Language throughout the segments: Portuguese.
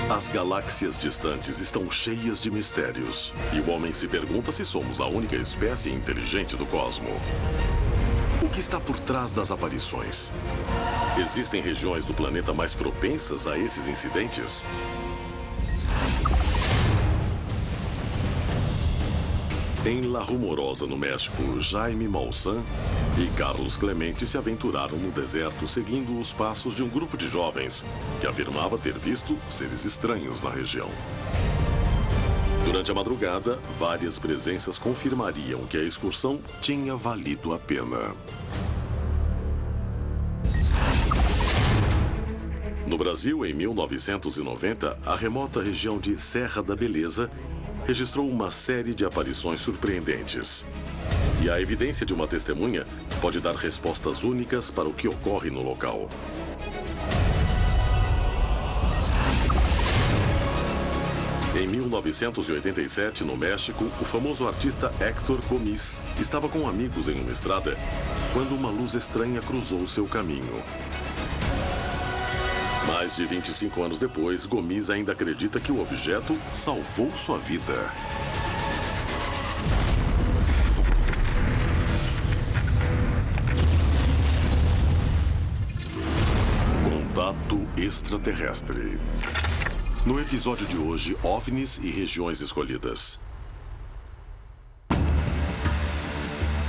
As galáxias distantes estão cheias de mistérios. E o homem se pergunta se somos a única espécie inteligente do cosmo. O que está por trás das aparições? Existem regiões do planeta mais propensas a esses incidentes? Em La Rumorosa, no México, Jaime Maussan e Carlos Clemente se aventuraram no deserto seguindo os passos de um grupo de jovens que afirmava ter visto seres estranhos na região. Durante a madrugada, várias presenças confirmariam que a excursão tinha valido a pena. No Brasil, em 1990, a remota região de Serra da Beleza registrou uma série de aparições surpreendentes. E a evidência de uma testemunha pode dar respostas únicas para o que ocorre no local. Em 1987, no México, o famoso artista Héctor Gomis estava com amigos em uma estrada quando uma luz estranha cruzou seu caminho. Mais de 25 anos depois, Gomis ainda acredita que o objeto salvou sua vida. Contato extraterrestre. No episódio de hoje, OVNIs e regiões escolhidas.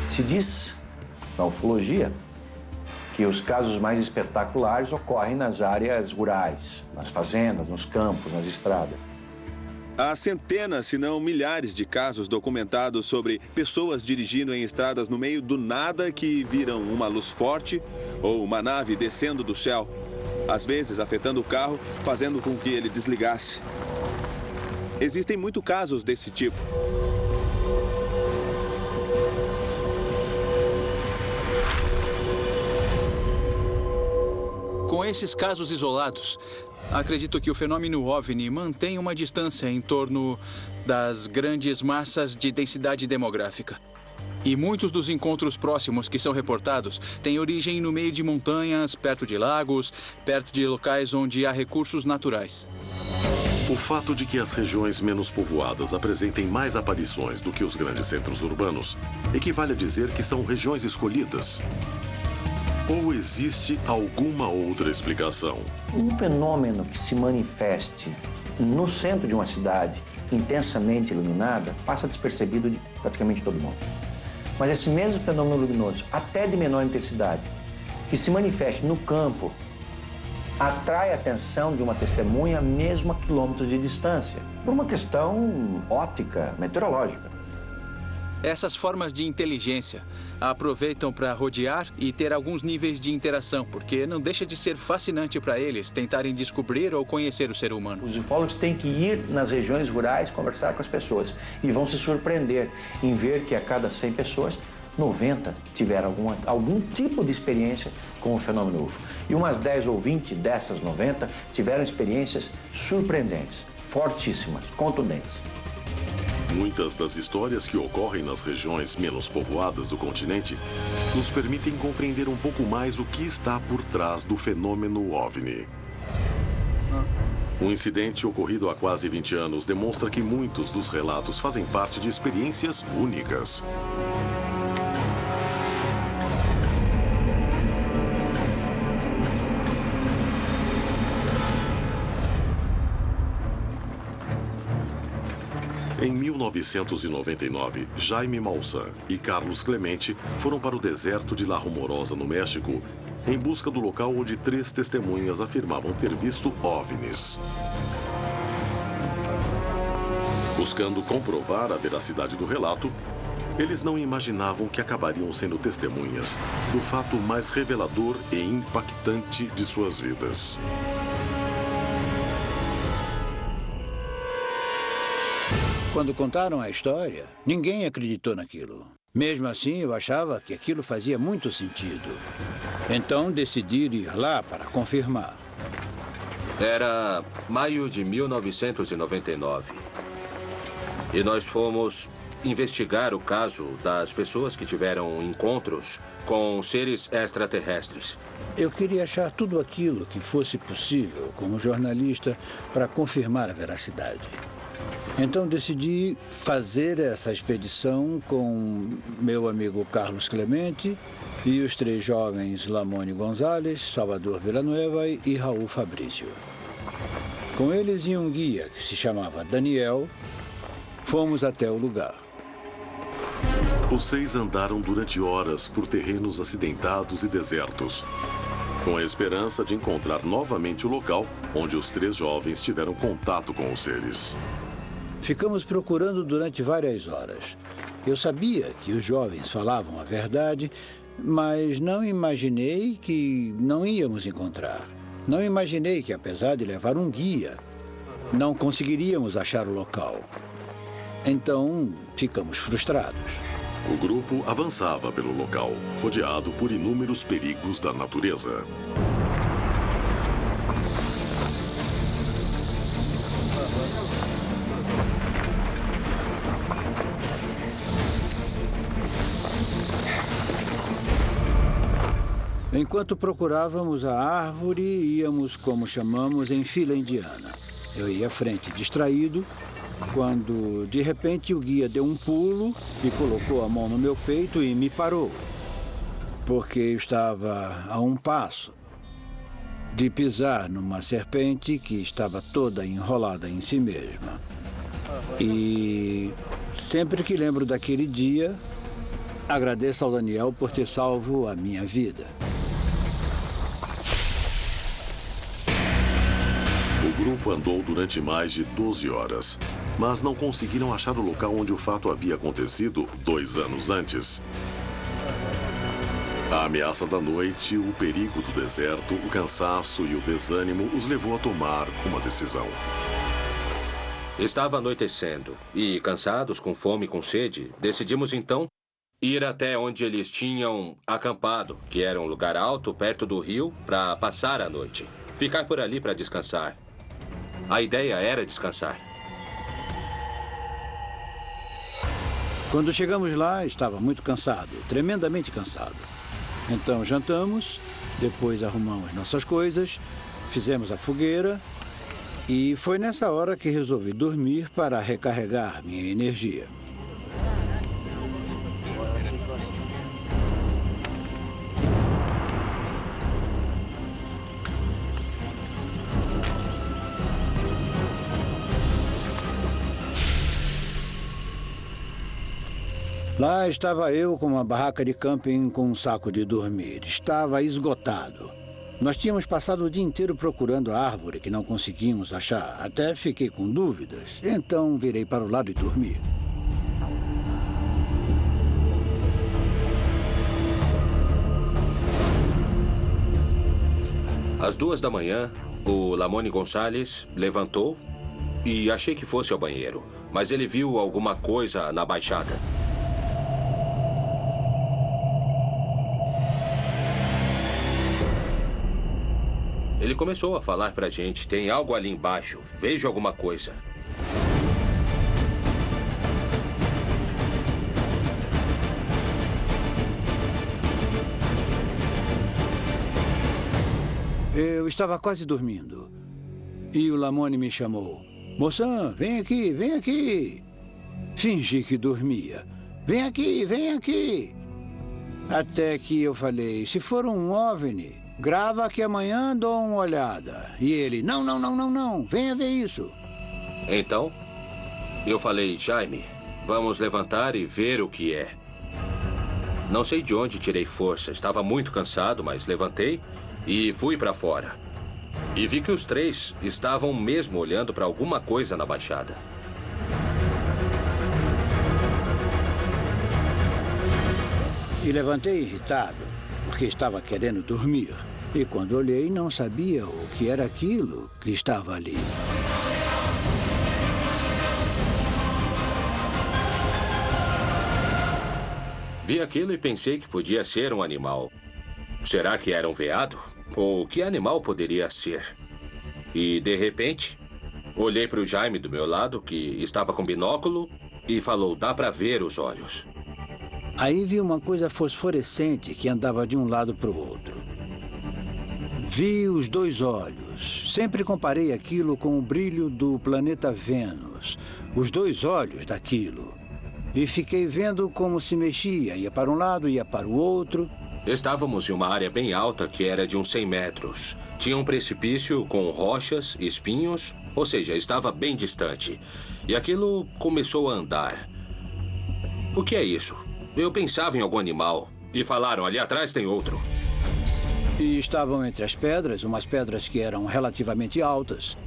Se diz, na ufologia, que os casos mais espetaculares ocorrem nas áreas rurais, nas fazendas, nos campos, nas estradas. Há centenas, se não milhares de casos documentados sobre pessoas dirigindo em estradas no meio do nada que viram uma luz forte ou uma nave descendo do céu, às vezes afetando o carro, fazendo com que ele desligasse. Existem muitos casos desse tipo. Com esses casos isolados, acredito que o fenômeno OVNI mantém uma distância em torno das grandes massas de densidade demográfica. E muitos dos encontros próximos que são reportados têm origem no meio de montanhas, perto de lagos, perto de locais onde há recursos naturais. O fato de que as regiões menos povoadas apresentem mais aparições do que os grandes centros urbanos equivale a dizer que são regiões escolhidas. Ou existe alguma outra explicação? Um fenômeno que se manifeste no centro de uma cidade intensamente iluminada passa despercebido de praticamente todo mundo. Mas esse mesmo fenômeno luminoso, até de menor intensidade, que se manifeste no campo, atrai a atenção de uma testemunha mesmo a quilômetros de distância, por uma questão óptica, meteorológica. Essas formas de inteligência aproveitam para rodear e ter alguns níveis de interação, porque não deixa de ser fascinante para eles tentarem descobrir ou conhecer o ser humano. Os ufólogos têm que ir nas regiões rurais conversar com as pessoas e vão se surpreender em ver que a cada 100 pessoas, 90 tiveram algum tipo de experiência com o fenômeno UFO. E umas 10 ou 20 dessas 90 tiveram experiências surpreendentes, fortíssimas, contundentes. Muitas das histórias que ocorrem nas regiões menos povoadas do continente nos permitem compreender um pouco mais o que está por trás do fenômeno OVNI. Um incidente ocorrido há quase 20 anos demonstra que muitos dos relatos fazem parte de experiências únicas. Em 1999, Jaime Maussan e Carlos Clemente foram para o deserto de La Rumorosa, no México, em busca do local onde 3 testemunhas afirmavam ter visto OVNIs. Buscando comprovar a veracidade do relato, eles não imaginavam que acabariam sendo testemunhas do fato mais revelador e impactante de suas vidas. Quando contaram a história, ninguém acreditou naquilo. Mesmo assim, eu achava que aquilo fazia muito sentido. Então, decidi ir lá para confirmar. Era maio de 1999. E nós fomos investigar o caso das pessoas que tiveram encontros com seres extraterrestres. Eu queria achar tudo aquilo que fosse possível como jornalista para confirmar a veracidade. Então decidi fazer essa expedição com meu amigo Carlos Clemente e os 3 jovens Lamone Gonzalez, Salvador Villanueva e Raul Fabrício. Com eles e um guia que se chamava Daniel, fomos até o lugar. Os 6 andaram durante horas por terrenos acidentados e desertos, com a esperança de encontrar novamente o local onde os 3 jovens tiveram contato com os seres. Ficamos procurando durante várias horas. Eu sabia que os jovens falavam a verdade, mas não imaginei que não íamos encontrar. Não imaginei que, apesar de levar um guia, não conseguiríamos achar o local. Então, ficamos frustrados. O grupo avançava pelo local, rodeado por inúmeros perigos da natureza. Enquanto procurávamos a árvore, íamos, como chamamos, em fila indiana. Eu ia à frente, distraído, quando, de repente, o guia deu um pulo e colocou a mão no meu peito e me parou, porque eu estava a um passo de pisar numa serpente que estava toda enrolada em si mesma. E sempre que lembro daquele dia, agradeço ao Daniel por ter salvo a minha vida. O grupo andou durante mais de 12 horas, mas não conseguiram achar o local onde o fato havia acontecido 2 anos antes. A ameaça da noite, o perigo do deserto, o cansaço e o desânimo os levou a tomar uma decisão. Estava anoitecendo e, cansados, com fome e com sede, decidimos então ir até onde eles tinham acampado, que era um lugar alto, perto do rio, para passar a noite. Ficar por ali para descansar. A ideia era descansar. Quando chegamos lá, estava muito cansado, tremendamente cansado. Então jantamos, depois arrumamos nossas coisas, fizemos a fogueira e foi nessa hora que resolvi dormir para recarregar minha energia. Lá estava eu com uma barraca de camping com um saco de dormir. Estava esgotado. Nós tínhamos passado o dia inteiro procurando a árvore que não conseguimos achar. Até fiquei com dúvidas. Então virei para o lado e dormi. Às 2 da manhã, o Lamone Gonzalez levantou e achei que fosse ao banheiro, mas ele viu alguma coisa na baixada. Ele começou a falar pra gente, tem algo ali embaixo, vejo alguma coisa. Eu estava quase dormindo. E o Lamone me chamou. Moção, vem aqui, vem aqui. Fingi que dormia. Vem aqui, vem aqui. Até que eu falei, se for um OVNI, grava que amanhã dou uma olhada. E ele, não, venha ver isso. Então, eu falei, Jaime, vamos levantar e ver o que é. Não sei de onde tirei força, estava muito cansado, mas levantei e fui para fora. E vi que os 3 estavam mesmo olhando para alguma coisa na baixada. E levantei irritado, porque estava querendo dormir. E quando olhei, não sabia o que era aquilo que estava ali. Vi aquilo e pensei que podia ser um animal. Será que era um veado? Ou que animal poderia ser? E, de repente, olhei para o Jaime do meu lado, que estava com binóculo, e falou, dá para ver os olhos. Aí vi uma coisa fosforescente que andava de um lado para o outro. Vi os 2 olhos. Sempre comparei aquilo com o brilho do planeta Vênus. Os 2 olhos daquilo. E fiquei vendo como se mexia. Ia para um lado, ia para o outro. Estávamos em uma área bem alta que era de uns 100 metros. Tinha um precipício com rochas, espinhos, ou seja, estava bem distante. E aquilo começou a andar. O que é isso? Eu pensava em algum animal. E falaram, ali atrás tem outro. E estavam entre as pedras, umas pedras que eram relativamente altas.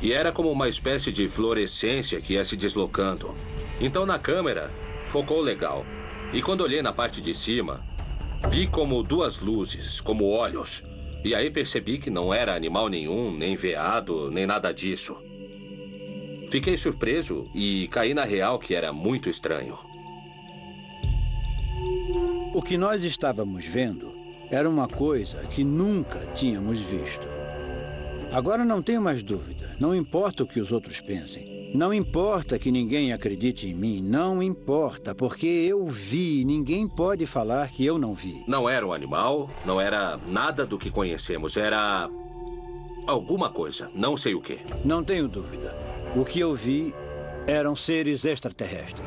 E era como uma espécie de fluorescência que ia se deslocando. Então na câmera, focou legal. E quando olhei na parte de cima, vi como 2 luzes, como olhos. E aí percebi que não era animal nenhum, nem veado, nem nada disso. Fiquei surpreso e caí na real que era muito estranho. O que nós estávamos vendo era uma coisa que nunca tínhamos visto. Agora não tenho mais dúvida. Não importa o que os outros pensem. Não importa que ninguém acredite em mim. Não importa, porque eu vi. Ninguém pode falar que eu não vi. Não era um animal, não era nada do que conhecemos. Era alguma coisa, não sei o quê. Não tenho dúvida. O que eu vi eram seres extraterrestres.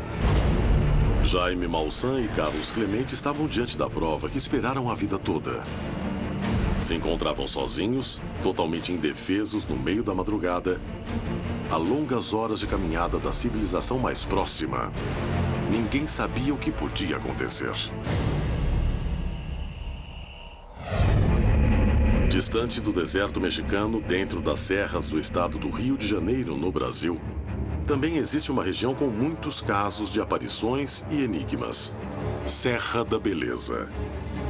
Jaime Maussan e Carlos Clemente estavam diante da prova que esperaram a vida toda. Se encontravam sozinhos, totalmente indefesos no meio da madrugada, a longas horas de caminhada da civilização mais próxima. Ninguém sabia o que podia acontecer. Distante do deserto mexicano, dentro das serras do estado do Rio de Janeiro, no Brasil, também existe uma região com muitos casos de aparições e enigmas. Serra da Beleza.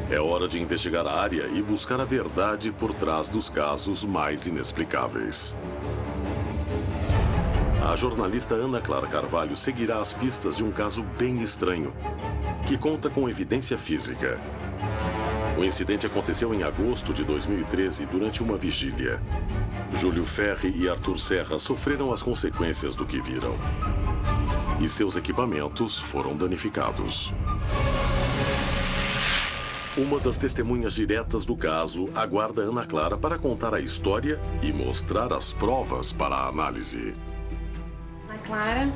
É hora de investigar a área e buscar a verdade por trás dos casos mais inexplicáveis. A jornalista Ana Clara Carvalho seguirá as pistas de um caso bem estranho, que conta com evidência física. O incidente aconteceu em agosto de 2013, durante uma vigília. Júlio Ferri e Arthur Serra sofreram as consequências do que viram. E seus equipamentos foram danificados. Uma das testemunhas diretas do caso aguarda Ana Clara para contar a história e mostrar as provas para a análise. Ana Clara.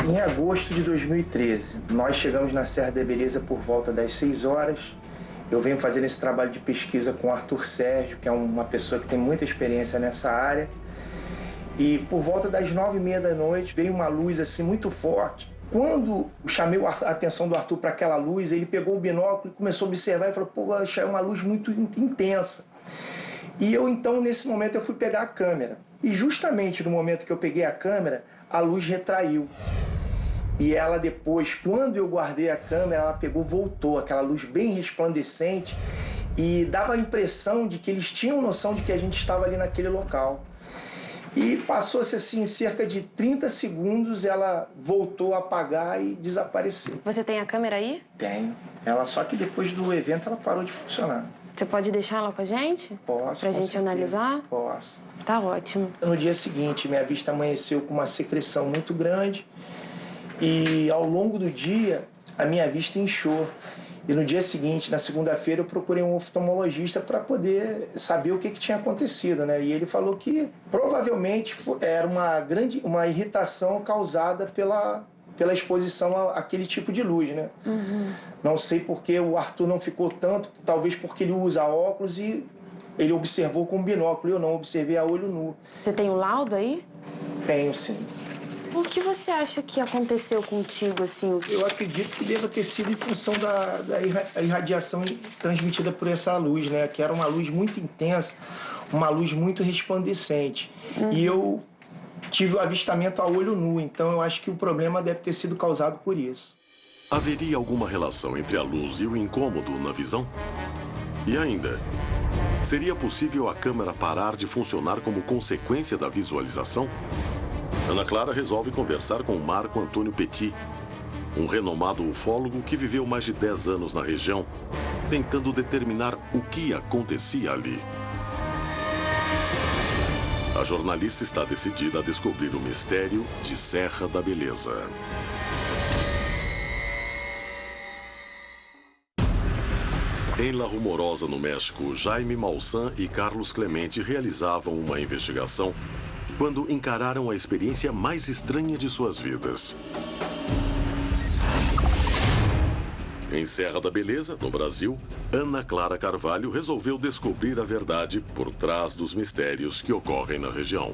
Em agosto de 2013, nós chegamos na Serra da Beleza por volta das 6 horas. Eu venho fazendo esse trabalho de pesquisa com o Arthur Sérgio, que é uma pessoa que tem muita experiência nessa área. E por volta das 9h30 da noite, veio uma luz assim muito forte. Quando chamei a atenção do Arthur para aquela luz, ele pegou o binóculo e começou a observar e falou, pô, é uma luz muito intensa. E eu então, nesse momento, eu fui pegar a câmera. E justamente no momento que eu peguei a câmera, a luz retraiu. E ela depois, quando eu guardei a câmera, ela pegou, voltou, aquela luz bem resplandecente, e dava a impressão de que eles tinham noção de que a gente estava ali naquele local. E passou-se assim, cerca de 30 segundos, ela voltou a apagar e desapareceu. Você tem a câmera aí? Tenho. Ela, só que depois do evento ela parou de funcionar. Você pode deixar ela com a gente? Posso. Pra gente certeza. analisar? Posso. Tá ótimo. No dia seguinte, minha vista amanheceu com uma secreção muito grande. E ao longo do dia, a minha vista inchou. E no dia seguinte, na segunda-feira, eu procurei um oftalmologista para poder saber o que tinha acontecido, né? E ele falou que provavelmente era uma irritação causada pela exposição àquele tipo de luz, né? Uhum. Não sei porque o Arthur não ficou tanto, talvez porque ele usa óculos e ele observou com binóculo. Eu não observei a olho nu. Você tem o laudo aí? Tenho, sim. O que você acha que aconteceu contigo, assim? Eu acredito que deva ter sido em função da irradiação transmitida por essa luz, né? Que era uma luz muito intensa, uma luz muito resplandecente. Uhum. E eu tive o avistamento a olho nu, então eu acho que o problema deve ter sido causado por isso. Haveria alguma relação entre a luz e o incômodo na visão? E ainda, seria possível a câmera parar de funcionar como consequência da visualização? Ana Clara resolve conversar com Marco Antônio Petit, um renomado ufólogo que viveu mais de 10 anos na região, tentando determinar o que acontecia ali. A jornalista está decidida a descobrir o mistério de Serra da Beleza. Em La Rumorosa, no México, Jaime Maussan e Carlos Clemente realizavam uma investigação quando encararam a experiência mais estranha de suas vidas. Em Serra da Beleza, no Brasil, Ana Clara Carvalho resolveu descobrir a verdade por trás dos mistérios que ocorrem na região.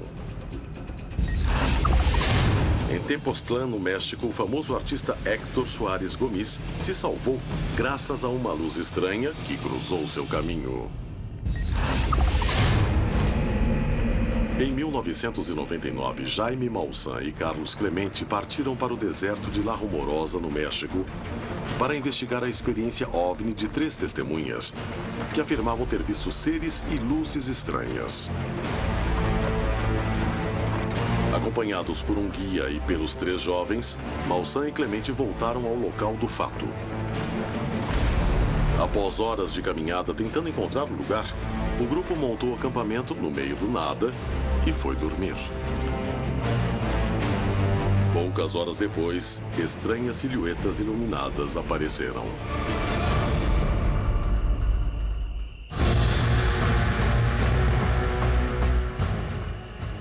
Em Tepoztlán, no México, o famoso artista Héctor Suárez Gomis se salvou graças a uma luz estranha que cruzou seu caminho. Em 1999, Jaime Maussan e Carlos Clemente partiram para o deserto de La Rumorosa, no México, para investigar a experiência OVNI de 3 testemunhas que afirmavam ter visto seres e luzes estranhas. Acompanhados por um guia e pelos 3 jovens, Maussan e Clemente voltaram ao local do fato. Após horas de caminhada tentando encontrar o lugar, o grupo montou acampamento no meio do nada e foi dormir. Poucas horas depois, estranhas silhuetas iluminadas apareceram.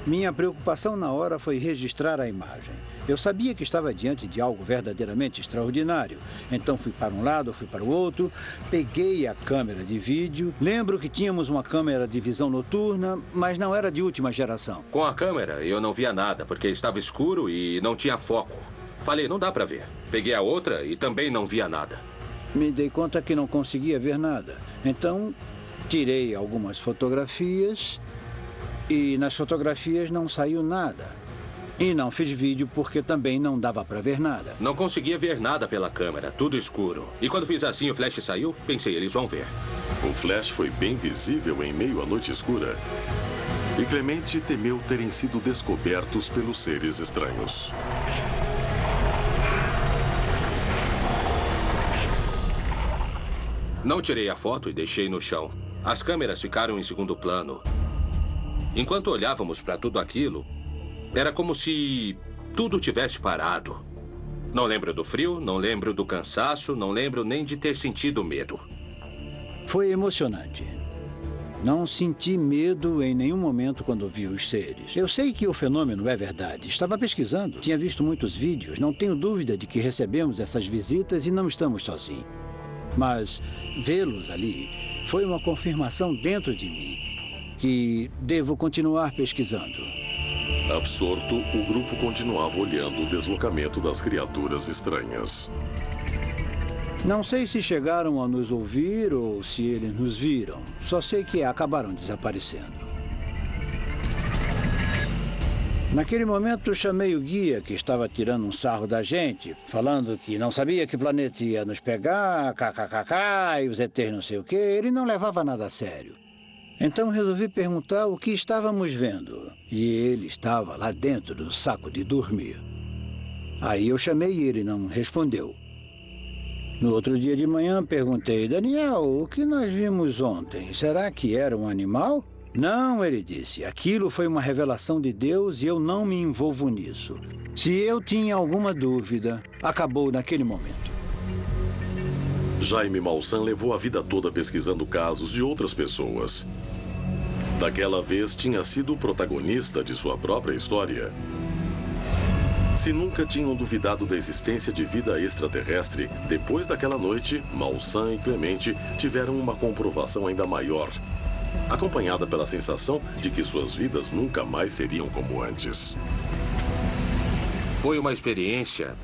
Minha preocupação na hora foi registrar a imagem. Eu sabia que estava diante de algo verdadeiramente extraordinário. Então fui para um lado, fui para o outro, peguei a câmera de vídeo. Lembro que tínhamos uma câmera de visão noturna, mas não era de última geração. Com a câmera, eu não via nada, porque estava escuro e não tinha foco. Falei, não dá para ver. Peguei a outra e também não via nada. Me dei conta que não conseguia ver nada. Então, tirei algumas fotografias e nas fotografias não saiu nada. E não fiz vídeo porque também não dava para ver nada. Não conseguia ver nada pela câmera, tudo escuro. E quando fiz assim, o flash saiu, pensei, eles vão ver. O flash foi bem visível em meio à noite escura. E Clemente temeu terem sido descobertos pelos seres estranhos. Não tirei a foto e deixei no chão. As câmeras ficaram em segundo plano. Enquanto olhávamos para tudo aquilo, era como se tudo tivesse parado. Não lembro do frio, não lembro do cansaço, não lembro nem de ter sentido medo. Foi emocionante. Não senti medo em nenhum momento quando vi os seres. Eu sei que o fenômeno é verdade. Estava pesquisando, tinha visto muitos vídeos. Não tenho dúvida de que recebemos essas visitas e não estamos sozinhos. Mas vê-los ali foi uma confirmação dentro de mim que devo continuar pesquisando. Absorto, o grupo continuava olhando o deslocamento das criaturas estranhas. Não sei se chegaram a nos ouvir ou se eles nos viram. Só sei que acabaram desaparecendo. Naquele momento, chamei o guia, que estava tirando um sarro da gente, falando que não sabia que planeta ia nos pegar, kkkk, e os ETs não sei o quê. Ele não levava nada a sério. Então resolvi perguntar o que estávamos vendo. E ele estava lá dentro do saco de dormir. Aí eu chamei e ele não respondeu. No outro dia de manhã perguntei, Daniel, o que nós vimos ontem? Será que era um animal? Não, ele disse, aquilo foi uma revelação de Deus e eu não me envolvo nisso. Se eu tinha alguma dúvida, acabou naquele momento. Jaime Maussan levou a vida toda pesquisando casos de outras pessoas. Daquela vez tinha sido o protagonista de sua própria história. Se nunca tinham duvidado da existência de vida extraterrestre, depois daquela noite, Maussan e Clemente tiveram uma comprovação ainda maior, acompanhada pela sensação de que suas vidas nunca mais seriam como antes. Foi uma experiência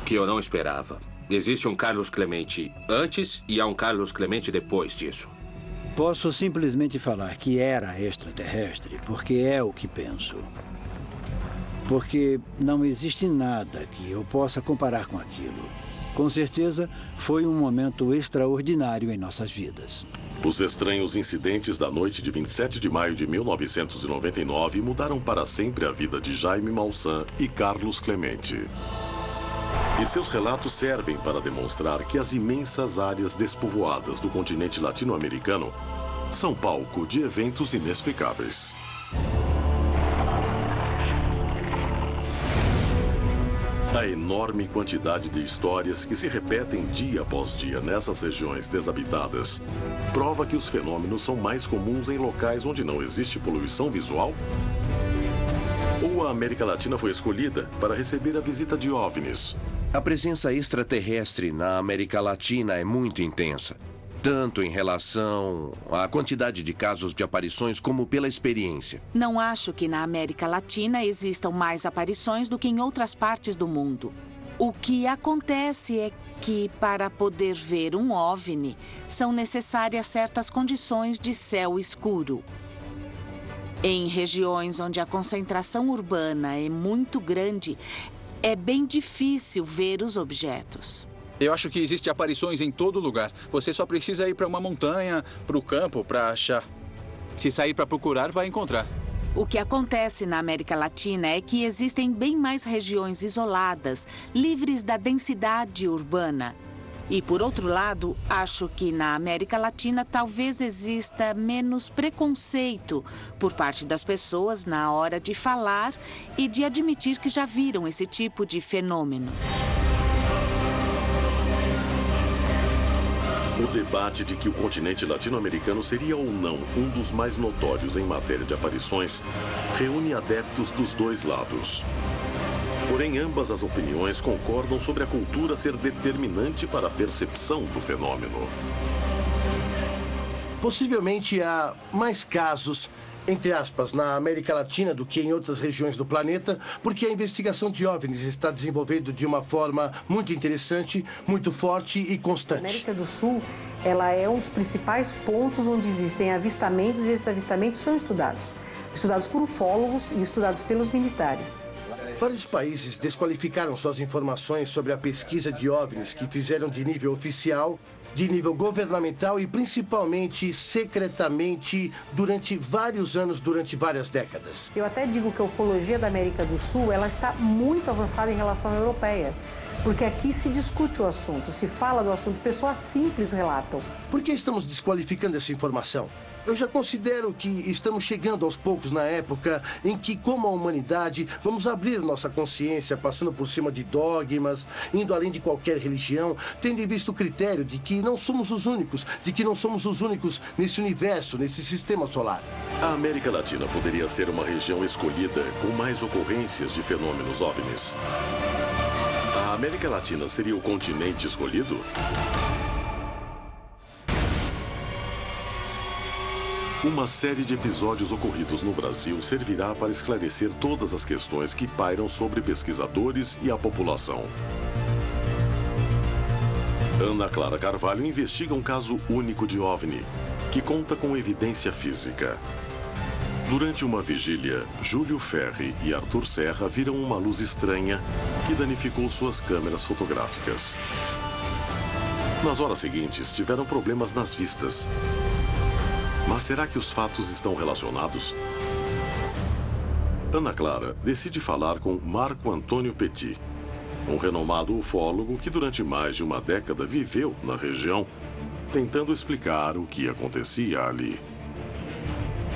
que eu não esperava. Existe um Carlos Clemente antes e há um Carlos Clemente depois disso. Posso simplesmente falar que era extraterrestre porque é o que penso. Porque não existe nada que eu possa comparar com aquilo. Com certeza, foi um momento extraordinário em nossas vidas. Os estranhos incidentes da noite de 27 de maio de 1999 mudaram para sempre a vida de Jaime Maussan e Carlos Clemente. E seus relatos servem para demonstrar que as imensas áreas despovoadas do continente latino-americano são palco de eventos inexplicáveis. A enorme quantidade de histórias que se repetem dia após dia nessas regiões desabitadas prova que os fenômenos são mais comuns em locais onde não existe poluição visual? Ou a América Latina foi escolhida para receber a visita de OVNIs? A presença extraterrestre na América Latina é muito intensa, tanto em relação à quantidade de casos de aparições como pela experiência. Não acho que na América Latina existam mais aparições do que em outras partes do mundo. O que acontece é que, para poder ver um OVNI, são necessárias certas condições de céu escuro. Em regiões onde a concentração urbana é muito grande, é bem difícil ver os objetos. Eu acho que existem aparições em todo lugar. Você só precisa ir para uma montanha, para o campo, para achar. Se sair para procurar, vai encontrar. O que acontece na América Latina é que existem bem mais regiões isoladas, livres da densidade urbana. E, por outro lado, acho que na América Latina talvez exista menos preconceito por parte das pessoas na hora de falar e de admitir que já viram esse tipo de fenômeno. O debate de que o continente latino-americano seria ou não um dos mais notórios em matéria de aparições reúne adeptos dos dois lados. Porém, ambas as opiniões concordam sobre a cultura ser determinante para a percepção do fenômeno. Possivelmente há mais casos, entre aspas, na América Latina do que em outras regiões do planeta, porque a investigação de OVNIs está desenvolvendo de uma forma muito interessante, muito forte e constante. A América do Sul, ela é um dos principais pontos onde existem avistamentos e esses avistamentos são estudados. Estudados por ufólogos e estudados pelos militares. Vários países desqualificaram suas informações sobre a pesquisa de OVNIs que fizeram de nível oficial, de nível governamental e principalmente secretamente durante vários anos, durante várias décadas. Eu até digo que a ufologia da América do Sul, ela está muito avançada em relação à europeia, porque aqui se discute o assunto, se fala do assunto, pessoas simples relatam. Por que estamos desqualificando essa informação? Eu já considero que estamos chegando aos poucos na época em que, como a humanidade, vamos abrir nossa consciência, passando por cima de dogmas, indo além de qualquer religião, tendo em vista o critério de que não somos os únicos, de que não somos os únicos nesse universo, nesse sistema solar. A América Latina poderia ser uma região escolhida com mais ocorrências de fenômenos OVNIs. A América Latina seria o continente escolhido? Uma série de episódios ocorridos no Brasil servirá para esclarecer todas as questões que pairam sobre pesquisadores e a população. Ana Clara Carvalho investiga um caso único de OVNI, que conta com evidência física. Durante uma vigília, Júlio Ferri e Arthur Serra viram uma luz estranha que danificou suas câmeras fotográficas. Nas horas seguintes, tiveram problemas nas vistas. Mas será que os fatos estão relacionados? Ana Clara decide falar com Marco Antônio Petit, um renomado ufólogo que durante mais de uma década viveu na região, tentando explicar o que acontecia ali.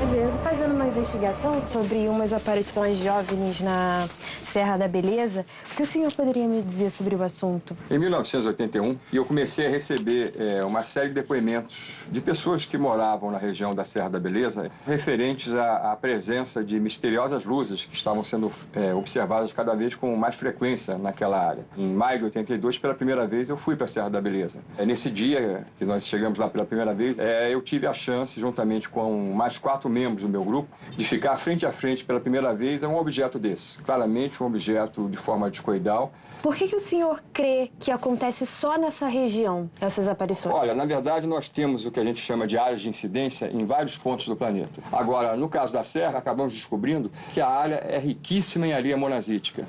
Eu estou fazendo uma investigação sobre umas aparições de OVNIs na Serra da Beleza. O que o senhor poderia me dizer sobre o assunto? Em 1981, eu comecei a receber uma série de depoimentos de pessoas que moravam na região da Serra da Beleza, referentes à presença de misteriosas luzes que estavam sendo observadas cada vez com mais frequência naquela área. Em maio de 82, pela primeira vez, eu fui para a Serra da Beleza. Nesse dia que nós chegamos lá pela primeira vez, eu tive a chance, juntamente com mais 4 membros do meu grupo, de ficar frente a frente pela primeira vez a um objeto desse. Claramente um objeto de forma discoidal. Por que o senhor crê que acontece só nessa região, essas aparições? Olha, na verdade, nós temos o que a gente chama de áreas de incidência em vários pontos do planeta. Agora, no caso da Serra, acabamos descobrindo que a área é riquíssima em areia monazítica.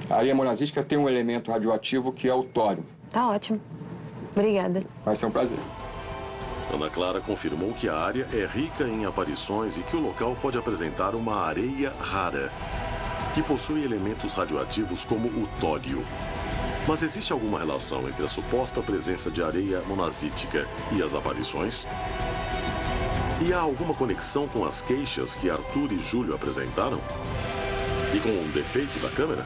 A areia monazítica tem um elemento radioativo que é o tório. Tá ótimo. Obrigada. Vai ser um prazer. Ana Clara confirmou que a área é rica em aparições e que o local pode apresentar uma areia rara, que possui elementos radioativos como o tório. Mas existe alguma relação entre a suposta presença de areia monazítica e as aparições? E há alguma conexão com as queixas que Arthur e Júlio apresentaram? E com o defeito da câmera?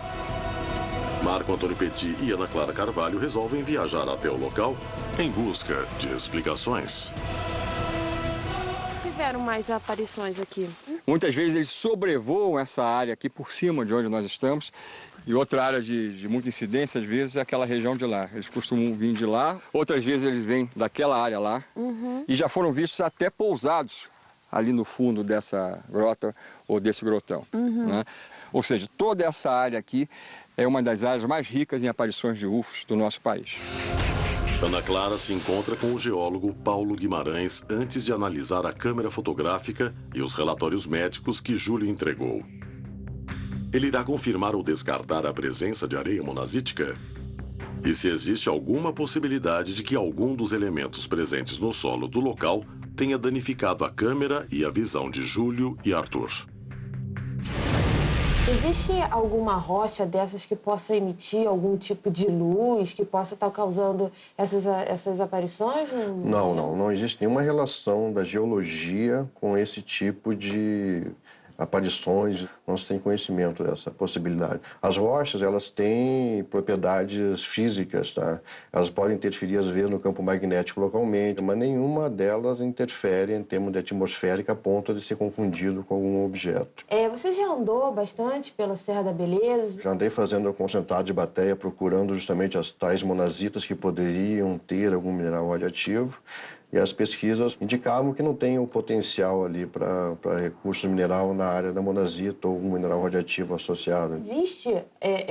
Marco Antônio Petit e Ana Clara Carvalho resolvem viajar até o local em busca de explicações. Tiveram mais aparições aqui? Muitas vezes eles sobrevoam essa área aqui por cima de onde nós estamos. E outra área de muita incidência, às vezes, é aquela região de lá. Eles costumam vir de lá, outras vezes eles vêm daquela área lá. E já foram vistos até pousados ali no fundo dessa grota ou desse grotão. Né? Ou seja, toda essa área aqui é uma das áreas mais ricas em aparições de UFOs do nosso país. Ana Clara se encontra com o geólogo Paulo Guimarães antes de analisar a câmera fotográfica e os relatórios médicos que Júlio entregou. Ele irá confirmar ou descartar a presença de areia monazítica? E se existe alguma possibilidade de que algum dos elementos presentes no solo do local tenha danificado a câmera e a visão de Júlio e Arthur. Existe alguma rocha dessas que possa emitir algum tipo de luz, que possa estar causando essas aparições? Não existe nenhuma relação da geologia com esse tipo de aparições, não se tem conhecimento dessa possibilidade. As rochas, elas têm propriedades físicas, tá? Elas podem interferir, às vezes, no campo magnético localmente, mas nenhuma delas interfere em termos de atmosférica a ponto de ser confundido com algum objeto. Você já andou bastante pela Serra da Beleza? Já andei fazendo concentrado de bateia, procurando justamente as tais monazitas que poderiam ter algum mineral radioativo. E as pesquisas indicavam que não tem o potencial ali para recursos mineral na área da monazita ou algum mineral radioativo associado. Existe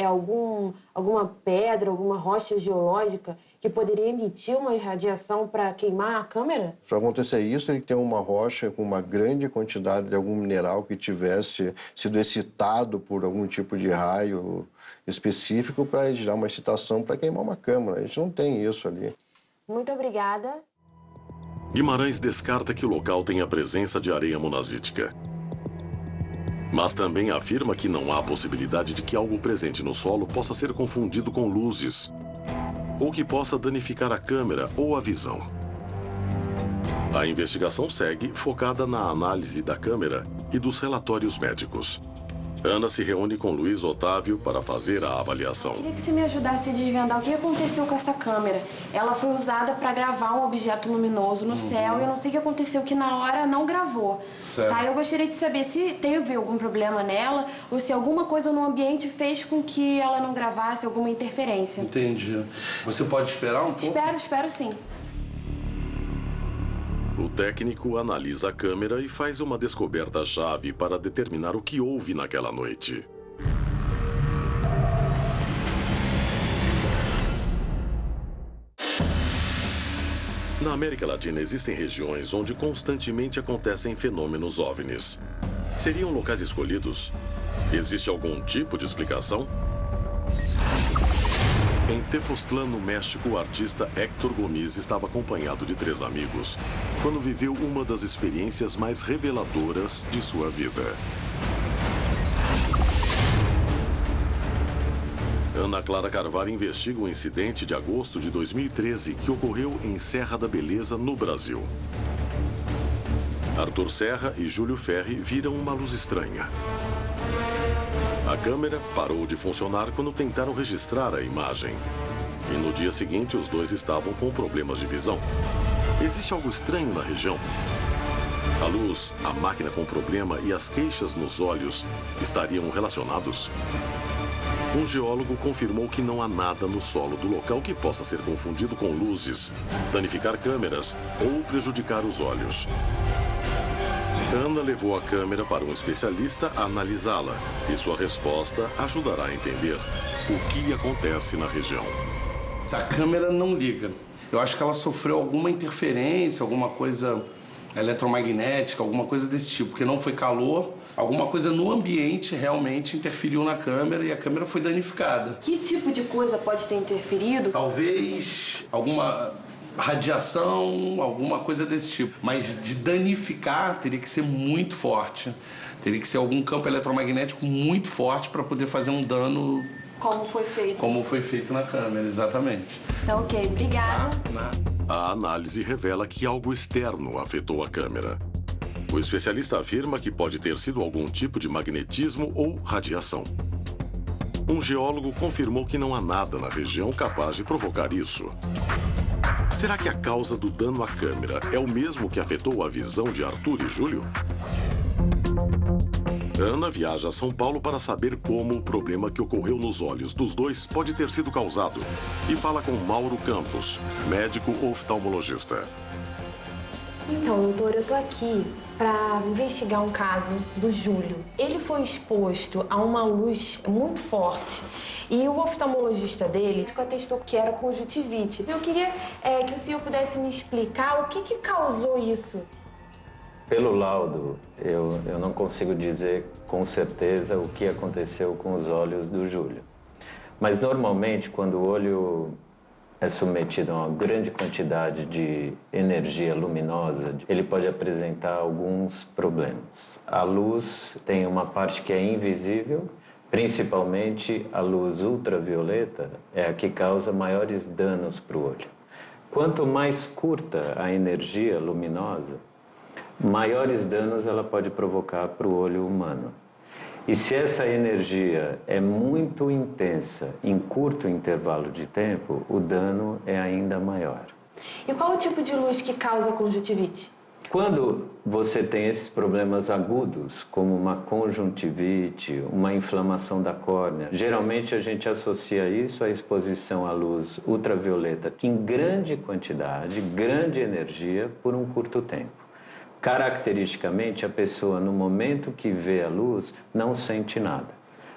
alguma pedra, alguma rocha geológica que poderia emitir uma irradiação para queimar a câmera? Para acontecer isso, ele tem uma rocha com uma grande quantidade de algum mineral que tivesse sido excitado por algum tipo de raio específico para gerar uma excitação para queimar uma câmera. A gente não tem isso ali. Muito obrigada. Guimarães descarta que o local tenha a presença de areia monazítica. Mas também afirma que não há possibilidade de que algo presente no solo possa ser confundido com luzes, ou que possa danificar a câmera ou a visão. A investigação segue focada na análise da câmera e dos relatórios médicos. Ana se reúne com Luiz Otávio para fazer a avaliação. Queria que você me ajudasse a desvendar o que aconteceu com essa câmera. Ela foi usada para gravar um objeto luminoso no céu e eu não sei o que aconteceu, que na hora não gravou. Certo. Tá, eu gostaria de saber se teve algum problema nela ou se alguma coisa no ambiente fez com que ela não gravasse, alguma interferência. Entendi. Você pode esperar um pouco? Espero sim. O técnico analisa a câmera e faz uma descoberta-chave para determinar o que houve naquela noite. Na América Latina existem regiões onde constantemente acontecem fenômenos OVNIs. Seriam locais escolhidos? Existe algum tipo de explicação? Em Tepoztlán, no México, o artista Héctor Gomis estava acompanhado de 3 amigos quando viveu uma das experiências mais reveladoras de sua vida. Ana Clara Carvalho investiga o incidente de agosto de 2013 que ocorreu em Serra da Beleza, no Brasil. Arthur Serra e Júlio Ferri viram uma luz estranha. A câmera parou de funcionar quando tentaram registrar a imagem. E no dia seguinte, os dois estavam com problemas de visão. Existe algo estranho na região? A luz, a máquina com problema e as queixas nos olhos estariam relacionados? Um geólogo confirmou que não há nada no solo do local que possa ser confundido com luzes, danificar câmeras ou prejudicar os olhos. Ana levou a câmera para um especialista analisá-la e sua resposta ajudará a entender o que acontece na região. A câmera não liga. Eu acho que ela sofreu alguma interferência, alguma coisa eletromagnética, alguma coisa desse tipo, porque não foi calor. Alguma coisa no ambiente realmente interferiu na câmera e a câmera foi danificada. Que tipo de coisa pode ter interferido? Talvez alguma radiação, alguma coisa desse tipo. Mas de danificar teria que ser muito forte. Teria que ser algum campo eletromagnético muito forte para poder fazer um dano. Como foi feito? Como foi feito na câmera, exatamente. Tá ok, obrigada. A análise revela que algo externo afetou a câmera. O especialista afirma que pode ter sido algum tipo de magnetismo ou radiação. Um geólogo confirmou que não há nada na região capaz de provocar isso. Será que a causa do dano à câmera é o mesmo que afetou a visão de Arthur e Júlio? Ana viaja a São Paulo para saber como o problema que ocorreu nos olhos dos dois pode ter sido causado. E fala com Mauro Campos, médico oftalmologista. Então, doutor, eu tô aqui para investigar um caso do Júlio. Ele foi exposto a uma luz muito forte e o oftalmologista dele atestou que era conjuntivite. Eu queria que o senhor pudesse me explicar o que causou isso. Pelo laudo, eu não consigo dizer com certeza o que aconteceu com os olhos do Júlio. Mas normalmente, quando o olho é submetido a uma grande quantidade de energia luminosa, ele pode apresentar alguns problemas. A luz tem uma parte que é invisível, principalmente a luz ultravioleta é a que causa maiores danos para o olho. Quanto mais curta a energia luminosa, maiores danos ela pode provocar para o olho humano. E se essa energia é muito intensa em curto intervalo de tempo, o dano é ainda maior. E qual o tipo de luz que causa conjuntivite? Quando você tem esses problemas agudos, como uma conjuntivite, uma inflamação da córnea, geralmente a gente associa isso à exposição à luz ultravioleta em grande quantidade, grande energia, por um curto tempo. Caracteristicamente, a pessoa, no momento que vê a luz, não sente nada.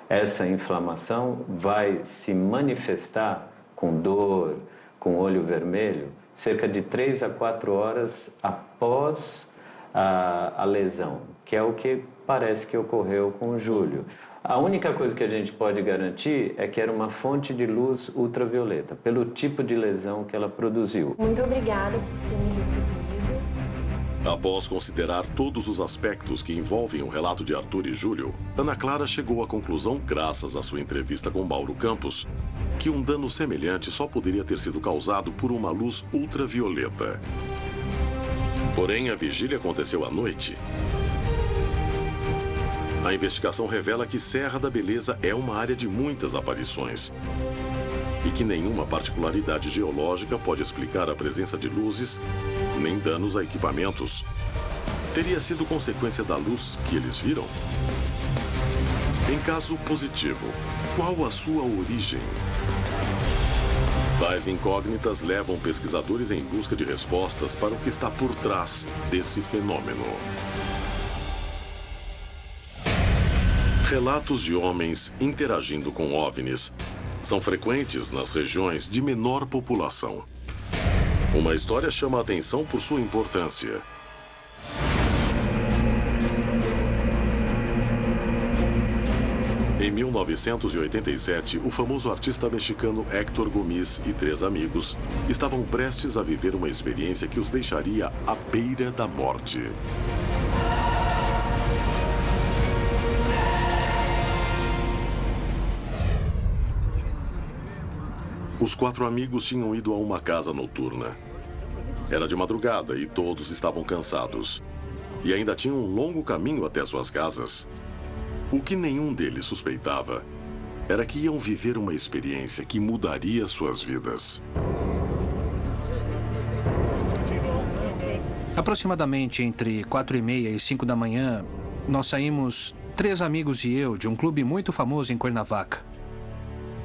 Essa inflamação vai se manifestar com dor, com olho vermelho, cerca de 3 a 4 horas após a lesão, que é o que parece que ocorreu com o Júlio. A única coisa que a gente pode garantir é que era uma fonte de luz ultravioleta, pelo tipo de lesão que ela produziu. Muito obrigada por ter me recebido. Após considerar todos os aspectos que envolvem o relato de Arthur e Júlio, Ana Clara chegou à conclusão, graças à sua entrevista com Mauro Campos, que um dano semelhante só poderia ter sido causado por uma luz ultravioleta. Porém, a vigília aconteceu à noite. A investigação revela que Serra da Beleza é uma área de muitas aparições e que nenhuma particularidade geológica pode explicar a presença de luzes nem danos a equipamentos. Teria sido consequência da luz que eles viram? Em caso positivo, qual a sua origem? Tais incógnitas levam pesquisadores em busca de respostas para o que está por trás desse fenômeno. Relatos de homens interagindo com OVNIs são frequentes nas regiões de menor população. Uma história chama a atenção por sua importância. Em 1987, o famoso artista mexicano Héctor Gomis e 3 amigos estavam prestes a viver uma experiência que os deixaria à beira da morte. Os 4 amigos tinham ido a uma casa noturna. Era de madrugada e todos estavam cansados. E ainda tinham um longo caminho até suas casas. O que nenhum deles suspeitava era que iam viver uma experiência que mudaria suas vidas. Aproximadamente entre 4h30 e 5 da manhã, nós saímos, 3 amigos e eu, de um clube muito famoso em Cuernavaca.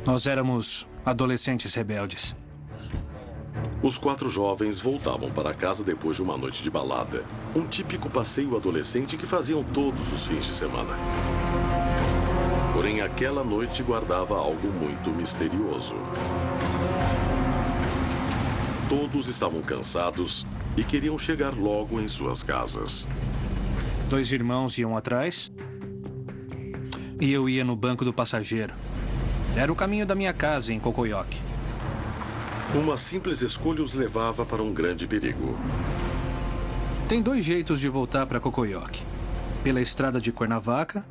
Nós éramos adolescentes rebeldes. Os 4 jovens voltavam para casa depois de uma noite de balada. Um típico passeio adolescente que faziam todos os fins de semana. Porém, aquela noite guardava algo muito misterioso. Todos estavam cansados e queriam chegar logo em suas casas. 2 irmãos iam atrás e eu ia no banco do passageiro. Era o caminho da minha casa em Cocoyoc. Uma simples escolha os levava para um grande perigo. Tem 2 jeitos de voltar para Cocoyoc. Pela estrada de Cuernavaca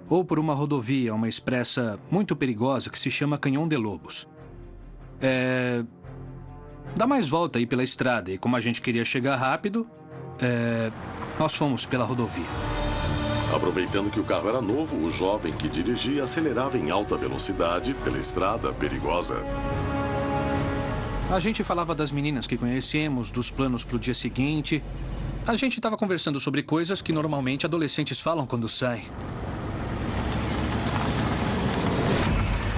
ou por uma rodovia, uma expressa muito perigosa que se chama Canhão de Lobos. Dá mais volta aí pela estrada e como a gente queria chegar rápido, nós fomos pela rodovia. Aproveitando que o carro era novo, o jovem que dirigia acelerava em alta velocidade pela estrada perigosa. A gente falava das meninas que conhecemos, dos planos para o dia seguinte. A gente estava conversando sobre coisas que normalmente adolescentes falam quando saem.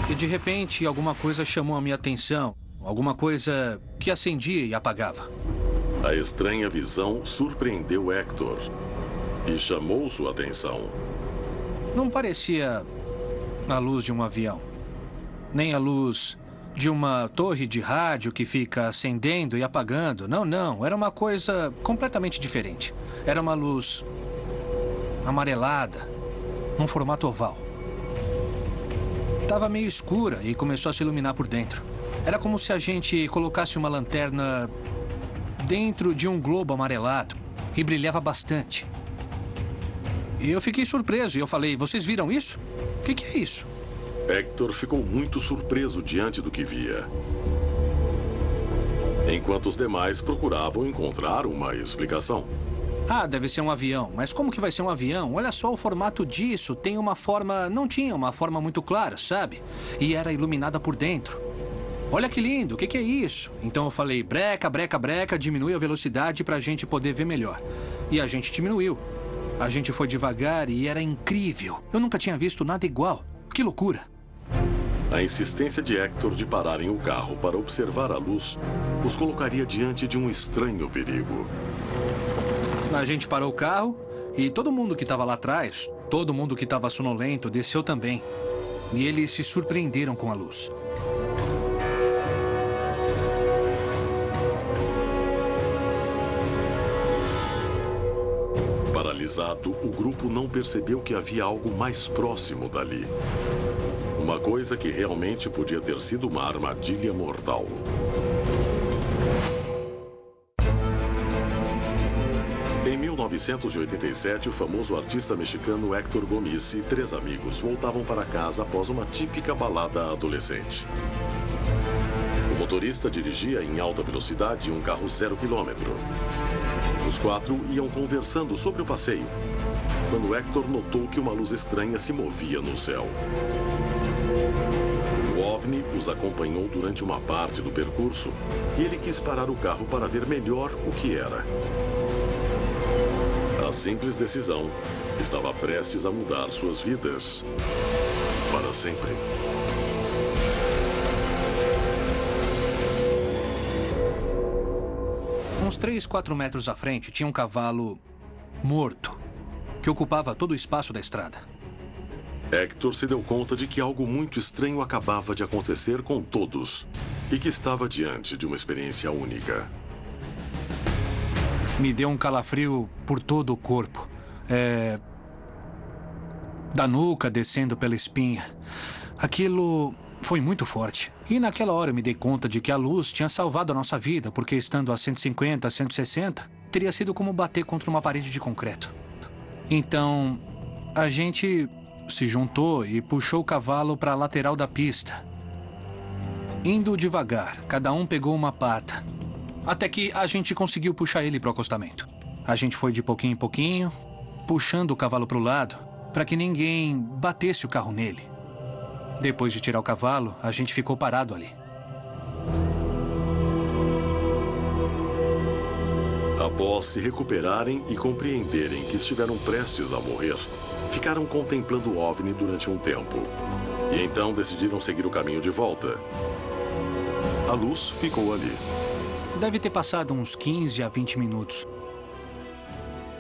E de repente, alguma coisa chamou a minha atenção. Alguma coisa que acendia e apagava. A estranha visão surpreendeu Hector e chamou sua atenção. Não parecia a luz de um avião, nem a luz de uma torre de rádio que fica acendendo e apagando. Não, não. Era uma coisa completamente diferente. Era uma luz amarelada, num formato oval. Estava meio escura e começou a se iluminar por dentro. Era como se a gente colocasse uma lanterna dentro de um globo amarelado e brilhava bastante. E eu fiquei surpreso e eu falei, vocês viram isso? O que é isso? Hector ficou muito surpreso diante do que via. Enquanto os demais procuravam encontrar uma explicação. Ah, deve ser um avião. Mas como que vai ser um avião? Olha só o formato disso. Tem uma forma... Não tinha uma forma muito clara, sabe? E era iluminada por dentro. Olha que lindo, o que é isso? Então eu falei, breca, breca, breca, diminui a velocidade pra gente poder ver melhor. E a gente diminuiu. A gente foi devagar e era incrível. Eu nunca tinha visto nada igual. Que loucura. A insistência de Hector de pararem o carro para observar a luz os colocaria diante de um estranho perigo. A gente parou o carro e todo mundo que estava lá atrás, todo mundo que estava sonolento, desceu também. E eles se surpreenderam com a luz. Paralisado, o grupo não percebeu que havia algo mais próximo dali. Uma coisa que realmente podia ter sido uma armadilha mortal. Em 1987, o famoso artista mexicano Héctor Gomis e 3 amigos voltavam para casa após uma típica balada adolescente. O motorista dirigia em alta velocidade um carro 0 km. Os 4 iam conversando sobre o passeio, quando Hector notou que uma luz estranha se movia no céu. O OVNI os acompanhou durante uma parte do percurso e ele quis parar o carro para ver melhor o que era. A simples decisão estava prestes a mudar suas vidas para sempre. Uns 3, 4 metros à frente tinha um cavalo morto, que ocupava todo o espaço da estrada. Hector se deu conta de que algo muito estranho acabava de acontecer com todos e que estava diante de uma experiência única. Me deu um calafrio por todo o corpo. Da nuca descendo pela espinha. Aquilo foi muito forte. E naquela hora eu me dei conta de que a luz tinha salvado a nossa vida, porque estando a 150, 160, teria sido como bater contra uma parede de concreto. Então, a gente se juntou e puxou o cavalo para a lateral da pista. Indo devagar, cada um pegou uma pata. Até que a gente conseguiu puxar ele para o acostamento. A gente foi de pouquinho em pouquinho, puxando o cavalo para o lado, para que ninguém batesse o carro nele. Depois de tirar o cavalo, a gente ficou parado ali. Após se recuperarem e compreenderem que estiveram prestes a morrer, ficaram contemplando o OVNI durante um tempo. E então decidiram seguir o caminho de volta. A luz ficou ali. Deve ter passado uns 15 a 20 minutos.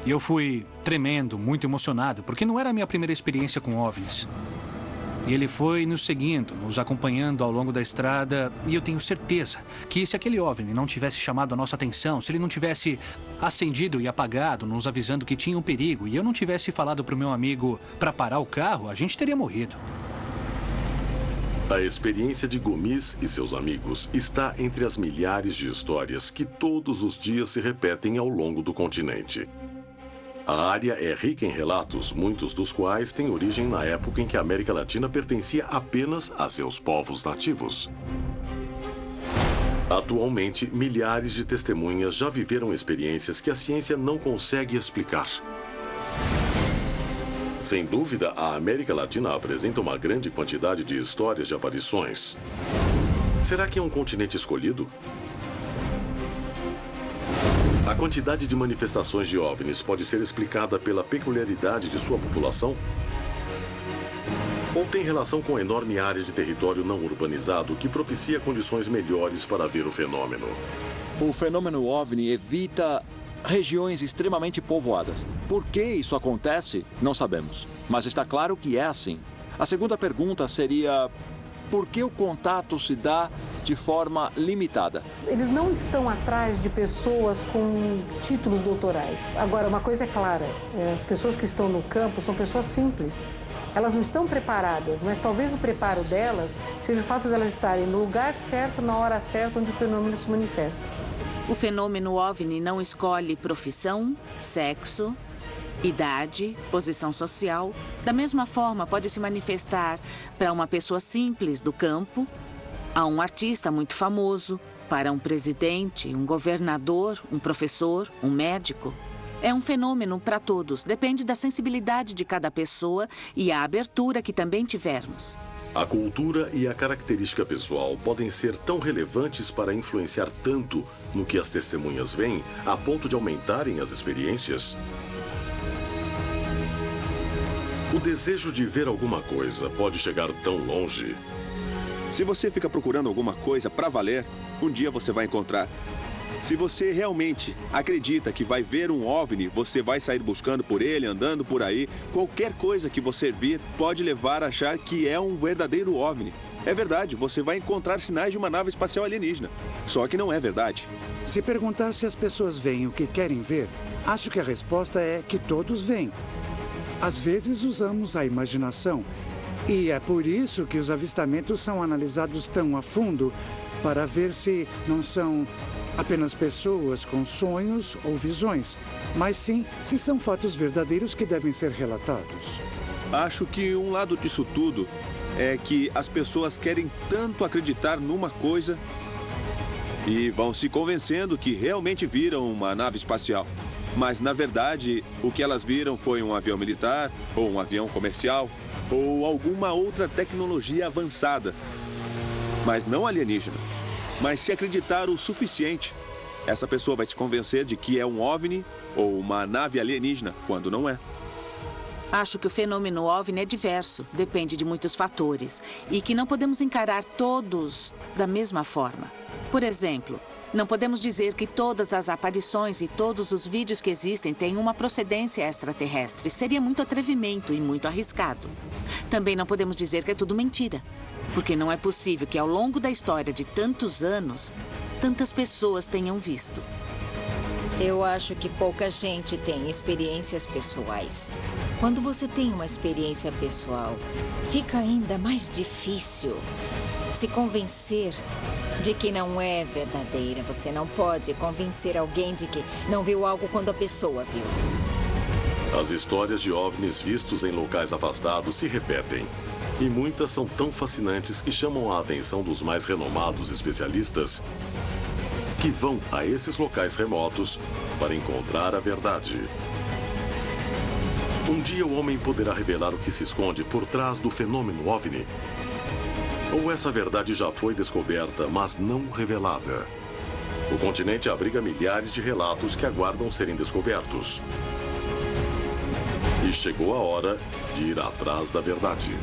E eu fui tremendo, muito emocionado, porque não era a minha primeira experiência com OVNIs. E ele foi nos seguindo, nos acompanhando ao longo da estrada. E eu tenho certeza que se aquele OVNI não tivesse chamado a nossa atenção, se ele não tivesse acendido e apagado, nos avisando que tinha um perigo, e eu não tivesse falado para o meu amigo para parar o carro, a gente teria morrido. A experiência de Gomis e seus amigos está entre as milhares de histórias que todos os dias se repetem ao longo do continente. A área é rica em relatos, muitos dos quais têm origem na época em que a América Latina pertencia apenas a seus povos nativos. Atualmente, milhares de testemunhas já viveram experiências que a ciência não consegue explicar. Sem dúvida, a América Latina apresenta uma grande quantidade de histórias de aparições. Será que é um continente escolhido? A quantidade de manifestações de OVNIs pode ser explicada pela peculiaridade de sua população? Ou tem relação com a enorme área de território não urbanizado que propicia condições melhores para ver o fenômeno? O fenômeno OVNI evita regiões extremamente povoadas. Por que isso acontece, não sabemos. Mas está claro que é assim. A segunda pergunta seria: por que o contato se dá de forma limitada? Eles não estão atrás de pessoas com títulos doutorais. Agora, uma coisa é clara, as pessoas que estão no campo são pessoas simples. Elas não estão preparadas, mas talvez o preparo delas seja o fato de elas estarem no lugar certo, na hora certa, onde o fenômeno se manifesta. O fenômeno OVNI não escolhe profissão, sexo, idade, posição social. Da mesma forma, pode se manifestar para uma pessoa simples do campo, a um artista muito famoso, para um presidente, um governador, um professor, um médico. É um fenômeno para todos, depende da sensibilidade de cada pessoa e a abertura que também tivermos. A cultura e a característica pessoal podem ser tão relevantes para influenciar tanto no que as testemunhas veem, a ponto de aumentarem as experiências? O desejo de ver alguma coisa pode chegar tão longe. Se você fica procurando alguma coisa para valer, um dia você vai encontrar. Se você realmente acredita que vai ver um OVNI, você vai sair buscando por ele, andando por aí. Qualquer coisa que você vir pode levar a achar que é um verdadeiro OVNI. É verdade, você vai encontrar sinais de uma nave espacial alienígena. Só que não é verdade. Se perguntar se as pessoas veem o que querem ver, acho que a resposta é que todos veem. Às vezes usamos a imaginação. E é por isso que os avistamentos são analisados tão a fundo, para ver se não são apenas pessoas com sonhos ou visões, mas sim se são fatos verdadeiros que devem ser relatados. Acho que um lado disso tudo é que as pessoas querem tanto acreditar numa coisa e vão se convencendo que realmente viram uma nave espacial. Mas, na verdade, o que elas viram foi um avião militar, ou um avião comercial, ou alguma outra tecnologia avançada. Mas não alienígena. Mas se acreditar o suficiente, essa pessoa vai se convencer de que é um OVNI ou uma nave alienígena, quando não é. Acho que o fenômeno OVNI é diverso, depende de muitos fatores, e que não podemos encarar todos da mesma forma. Por exemplo, não podemos dizer que todas as aparições e todos os vídeos que existem têm uma procedência extraterrestre. Seria muito atrevimento e muito arriscado. Também não podemos dizer que é tudo mentira, porque não é possível que ao longo da história de tantos anos, tantas pessoas tenham visto. Eu acho que pouca gente tem experiências pessoais. Quando você tem uma experiência pessoal, fica ainda mais difícil se convencer de que não é verdadeira. Você não pode convencer alguém de que não viu algo quando a pessoa viu. As histórias de OVNIs vistos em locais afastados se repetem. E muitas são tão fascinantes que chamam a atenção dos mais renomados especialistas que vão a esses locais remotos para encontrar a verdade. Um dia o homem poderá revelar o que se esconde por trás do fenômeno OVNI. Ou essa verdade já foi descoberta, mas não revelada. O continente abriga milhares de relatos que aguardam serem descobertos. E chegou a hora de ir atrás da verdade.